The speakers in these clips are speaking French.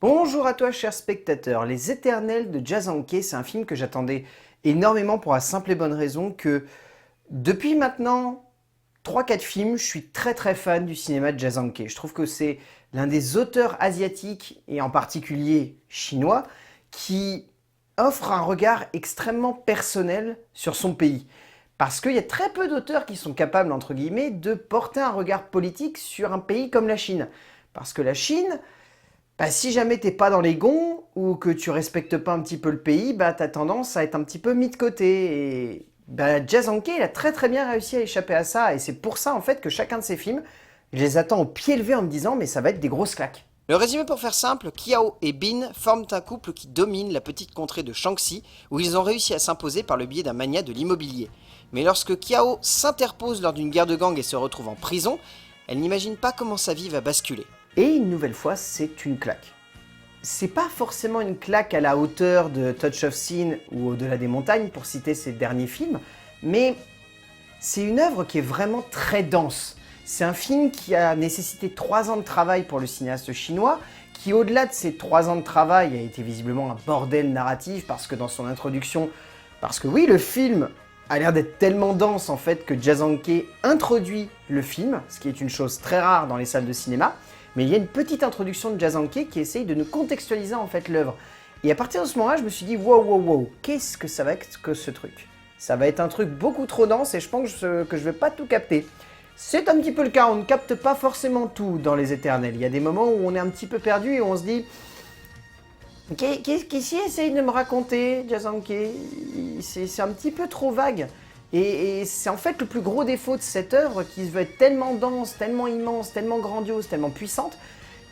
Bonjour à toi chers spectateurs, Les Éternels de Jazanke, c'est un film que j'attendais énormément pour la simple et bonne raison que depuis maintenant 3-4 films, je suis très fan du cinéma de Jazanke. Je trouve que c'est l'un des auteurs asiatiques, et en particulier chinois, qui offre un regard extrêmement personnel sur son pays. Parce qu'il y a très peu d'auteurs qui sont capables, entre guillemets, de porter un regard politique sur un pays comme la Chine. Parce que la Chine, si jamais t'es pas dans les gonds ou que tu respectes pas un petit peu le pays, t'as tendance à être un petit peu mis de côté. Et Jazanke, il a très bien réussi à échapper à ça. Et c'est pour ça en fait que chacun de ses films, je les attends au pied levé en me disant mais ça va être des grosses claques. Le résumé pour faire simple, Kiao et Bin forment un couple qui domine la petite contrée de Shaanxi, où ils ont réussi à s'imposer par le biais d'un magnat de l'immobilier. Mais lorsque Kiao s'interpose lors d'une guerre de gang et se retrouve en prison, elle n'imagine pas comment sa vie va basculer. Et une nouvelle fois, c'est une claque. C'est pas forcément une claque à la hauteur de Touch of Sin ou Au-delà des montagnes, pour citer ses derniers films, mais c'est une œuvre qui est vraiment très dense. C'est un film qui a nécessité 3 ans de travail pour le cinéaste chinois, qui au-delà de ces 3 ans de travail a été visiblement un bordel narratif, parce que dans son introduction, parce que oui, le film a l'air d'être tellement dense en fait que Jazanke introduit le film, ce qui est une chose très rare dans les salles de cinéma, mais il y a une petite introduction de Jazanke qui essaye de nous contextualiser en fait l'œuvre. Et à partir de ce moment-là, je me suis dit wow, qu'est-ce que ça va être que ce truc? Ça va être un truc beaucoup trop dense et je pense que je vais pas tout capter. C'est un petit peu le cas, on ne capte pas forcément tout dans Les Éternels. Il y a des moments où on est un petit peu perdu et on se dit qu'est-ce qu'il essaye de me raconter, Jazanke? C'est un petit peu trop vague. Et c'est en fait le plus gros défaut de cette œuvre qui veut être tellement dense, tellement immense, tellement grandiose, tellement puissante,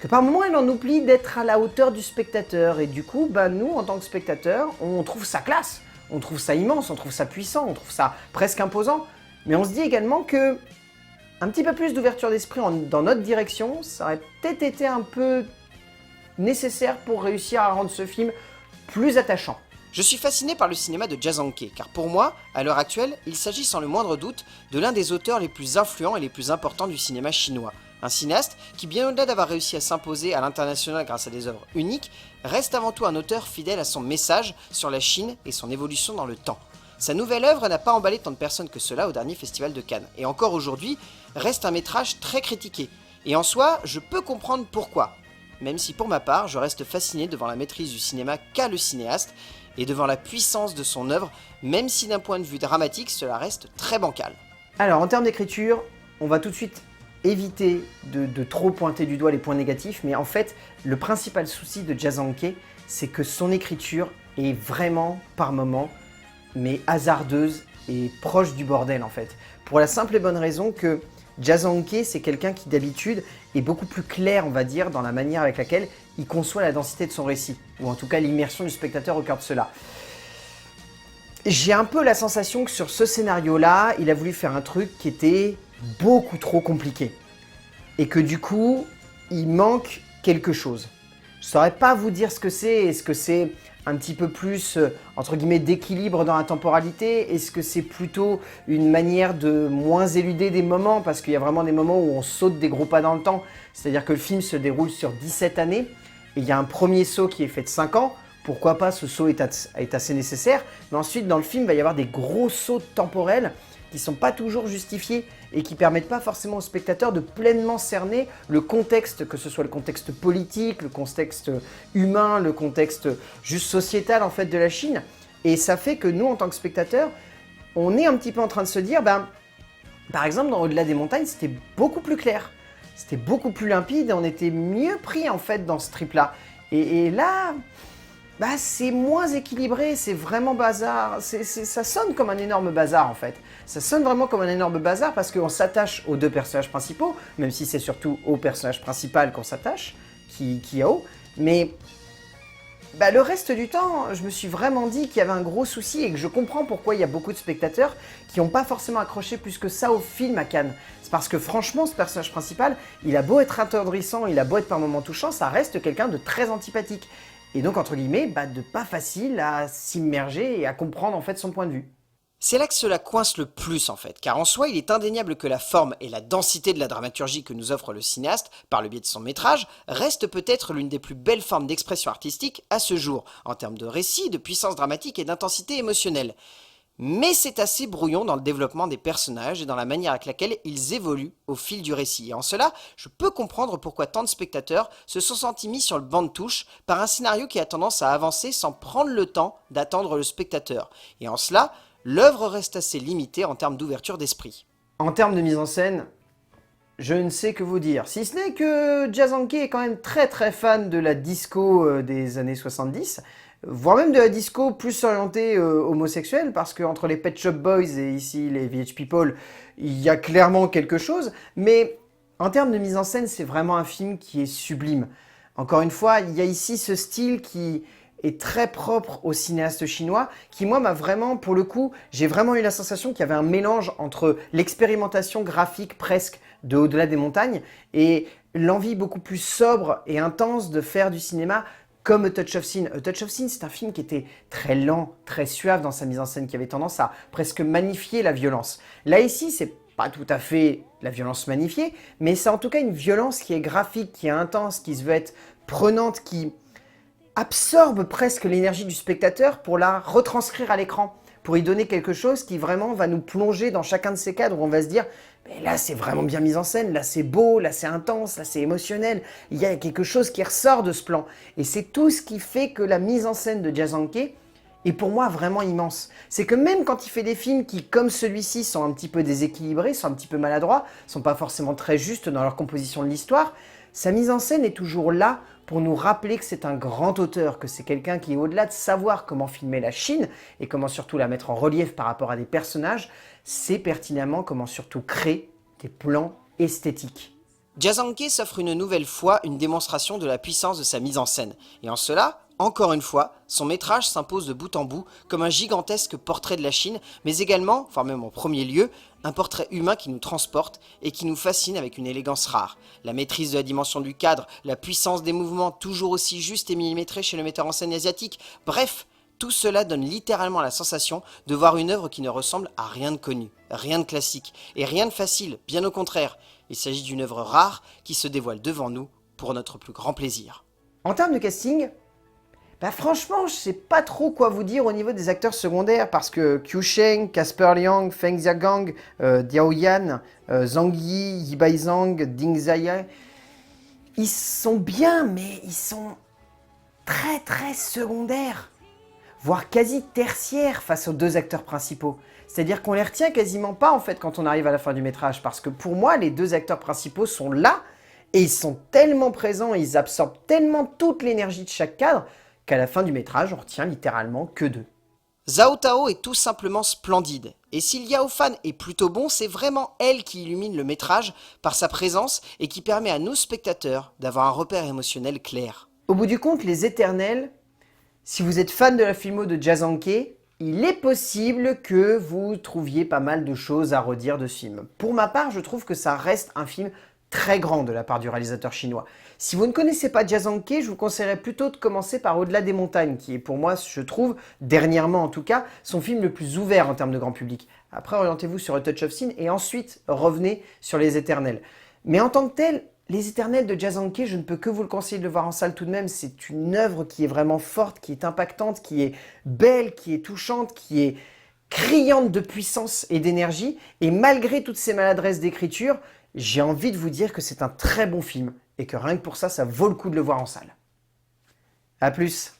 que par moments elle en oublie d'être à la hauteur du spectateur. Et du coup, nous, en tant que spectateurs, on trouve ça classe, on trouve ça immense, on trouve ça puissant, on trouve ça presque imposant. Mais on se dit également que un petit peu plus d'ouverture d'esprit dans notre direction, ça aurait peut-être été un peu nécessaire pour réussir à rendre ce film plus attachant. Je suis fasciné par le cinéma de Jazanke, car pour moi, à l'heure actuelle, il s'agit sans le moindre doute de l'un des auteurs les plus influents et les plus importants du cinéma chinois. Un cinéaste qui, bien au-delà d'avoir réussi à s'imposer à l'international grâce à des œuvres uniques, reste avant tout un auteur fidèle à son message sur la Chine et son évolution dans le temps. Sa nouvelle œuvre n'a pas emballé tant de personnes que cela au dernier festival de Cannes, et encore aujourd'hui, reste un métrage très critiqué. Et en soi, je peux comprendre pourquoi. Même si pour ma part, je reste fasciné devant la maîtrise du cinéma qu'a le cinéaste, et devant la puissance de son œuvre, même si d'un point de vue dramatique, cela reste très bancal. Alors en termes d'écriture, on va tout de suite éviter de trop pointer du doigt les points négatifs, mais en fait, le principal souci de Jazanke, c'est que son écriture est vraiment, par moments, mais hasardeuse et proche du bordel en fait. Pour la simple et bonne raison que Jazanke, c'est quelqu'un qui d'habitude est beaucoup plus clair, on va dire, dans la manière avec laquelle il conçoit la densité de son récit, ou en tout cas l'immersion du spectateur au cœur de cela. J'ai un peu la sensation que sur ce scénario-là, il a voulu faire un truc qui était beaucoup trop compliqué. Et que du coup, il manque quelque chose. Je ne saurais pas vous dire ce que c'est. Est-ce que c'est un petit peu plus, entre guillemets, d'équilibre dans la temporalité? Est-ce que c'est plutôt une manière de moins éluder des moments? Parce qu'il y a vraiment des moments où on saute des gros pas dans le temps. C'est-à-dire que le film se déroule sur 17 années. Et il y a un premier saut qui est fait de 5 ans. Pourquoi pas, ce saut est assez nécessaire. Mais ensuite, dans le film, il va y avoir des gros sauts temporels qui ne sont pas toujours justifiés et qui ne permettent pas forcément au spectateur de pleinement cerner le contexte, que ce soit le contexte politique, le contexte humain, le contexte juste sociétal en fait de la Chine. Et ça fait que nous, en tant que spectateurs, on est un petit peu en train de se dire, par exemple, dans Au-delà des montagnes, c'était beaucoup plus clair. C'était beaucoup plus limpide et on était mieux pris en fait dans ce trip-là. Et là, c'est moins équilibré, c'est vraiment bazar. Ça sonne comme un énorme bazar en fait. Ça sonne vraiment comme un énorme bazar parce qu'on s'attache aux deux personnages principaux, même si c'est surtout au personnage principal qu'on s'attache, Kiao. Mais le reste du temps, je me suis vraiment dit qu'il y avait un gros souci et que je comprends pourquoi il y a beaucoup de spectateurs qui n'ont pas forcément accroché plus que ça au film à Cannes. C'est parce que franchement, ce personnage principal, il a beau être attendrissant, il a beau être par moments touchant, ça reste quelqu'un de très antipathique. Et donc, entre guillemets, de pas facile à s'immerger et à comprendre en fait son point de vue. C'est là que cela coince le plus en fait, car en soi il est indéniable que la forme et la densité de la dramaturgie que nous offre le cinéaste, par le biais de son métrage, reste peut-être l'une des plus belles formes d'expression artistique à ce jour, en termes de récit, de puissance dramatique et d'intensité émotionnelle. Mais c'est assez brouillon dans le développement des personnages et dans la manière avec laquelle ils évoluent au fil du récit. Et en cela, je peux comprendre pourquoi tant de spectateurs se sont sentis mis sur le banc de touche par un scénario qui a tendance à avancer sans prendre le temps d'attendre le spectateur. Et en cela, l'œuvre reste assez limitée en termes d'ouverture d'esprit. En termes de mise en scène, je ne sais que vous dire. Si ce n'est que Jazanke est quand même très fan de la disco des années 70, voire même de la disco plus orientée homosexuelle, parce qu'entre les Pet Shop Boys et ici les Village People, il y a clairement quelque chose. Mais en termes de mise en scène, c'est vraiment un film qui est sublime. Encore une fois, il y a ici ce style qui est très propre au cinéaste chinois, qui moi m'a vraiment, pour le coup, j'ai vraiment eu la sensation qu'il y avait un mélange entre l'expérimentation graphique presque de Au-delà des montagnes et l'envie beaucoup plus sobre et intense de faire du cinéma comme A Touch of Sin. A Touch of Sin, c'est un film qui était très lent, très suave dans sa mise en scène, qui avait tendance à presque magnifier la violence. Là ici, c'est pas tout à fait la violence magnifiée, mais c'est en tout cas une violence qui est graphique, qui est intense, qui se veut être prenante, qui absorbe presque l'énergie du spectateur pour la retranscrire à l'écran, pour y donner quelque chose qui vraiment va nous plonger dans chacun de ces cadres où on va se dire mais là c'est vraiment bien mis en scène, là c'est beau, là c'est intense, là c'est émotionnel, il y a quelque chose qui ressort de ce plan. Et c'est tout ce qui fait que la mise en scène de Jazanke est pour moi vraiment immense. C'est que même quand il fait des films qui, comme celui-ci, sont un petit peu déséquilibrés, sont un petit peu maladroits, sont pas forcément très justes dans leur composition de l'histoire, sa mise en scène est toujours là pour nous rappeler que c'est un grand auteur, que c'est quelqu'un qui, au-delà de savoir comment filmer la Chine et comment surtout la mettre en relief par rapport à des personnages, sait pertinemment comment surtout créer des plans esthétiques. Jazanke s'offre une nouvelle fois une démonstration de la puissance de sa mise en scène, et en cela, encore une fois, son métrage s'impose de bout en bout comme un gigantesque portrait de la Chine, mais également, voire même en premier lieu, un portrait humain qui nous transporte et qui nous fascine avec une élégance rare. La maîtrise de la dimension du cadre, la puissance des mouvements toujours aussi justes et millimétrés chez le metteur en scène asiatique, bref, tout cela donne littéralement la sensation de voir une œuvre qui ne ressemble à rien de connu, rien de classique et rien de facile, bien au contraire. Il s'agit d'une œuvre rare qui se dévoile devant nous pour notre plus grand plaisir. En termes de casting, franchement, je sais pas trop quoi vous dire au niveau des acteurs secondaires parce que Qiu Sheng, Casper Liang, Feng Xiagang, Diao Yan, Zhang Yi, Yi Baizhang, Ding Zhaya, ils sont bien, mais ils sont très secondaires, voire quasi tertiaires face aux deux acteurs principaux. C'est-à-dire qu'on les retient quasiment pas en fait quand on arrive à la fin du métrage parce que pour moi, les deux acteurs principaux sont là et ils sont tellement présents, ils absorbent tellement toute l'énergie de chaque cadre qu'à la fin du métrage, on retient littéralement que d'eux. Zhao Tao est tout simplement splendide, et si Liao Fan est plutôt bon, c'est vraiment elle qui illumine le métrage par sa présence et qui permet à nos spectateurs d'avoir un repère émotionnel clair. Au bout du compte, Les Éternels, si vous êtes fan de la filmo de Jazanke, il est possible que vous trouviez pas mal de choses à redire de ce film. Pour ma part, je trouve que ça reste un film très grand de la part du réalisateur chinois. Si vous ne connaissez pas Jazanke, je vous conseillerais plutôt de commencer par Au-delà des montagnes, qui est pour moi, je trouve, dernièrement en tout cas, son film le plus ouvert en termes de grand public. Après, orientez-vous sur A Touch of Sin et ensuite revenez sur Les Éternels. Mais en tant que tel, Les Éternels de Jazanke, je ne peux que vous le conseiller de le voir en salle tout de même. C'est une œuvre qui est vraiment forte, qui est impactante, qui est belle, qui est touchante, qui est criante de puissance et d'énergie. Et malgré toutes ces maladresses d'écriture, j'ai envie de vous dire que c'est un très bon film et que rien que pour ça, ça vaut le coup de le voir en salle. A plus!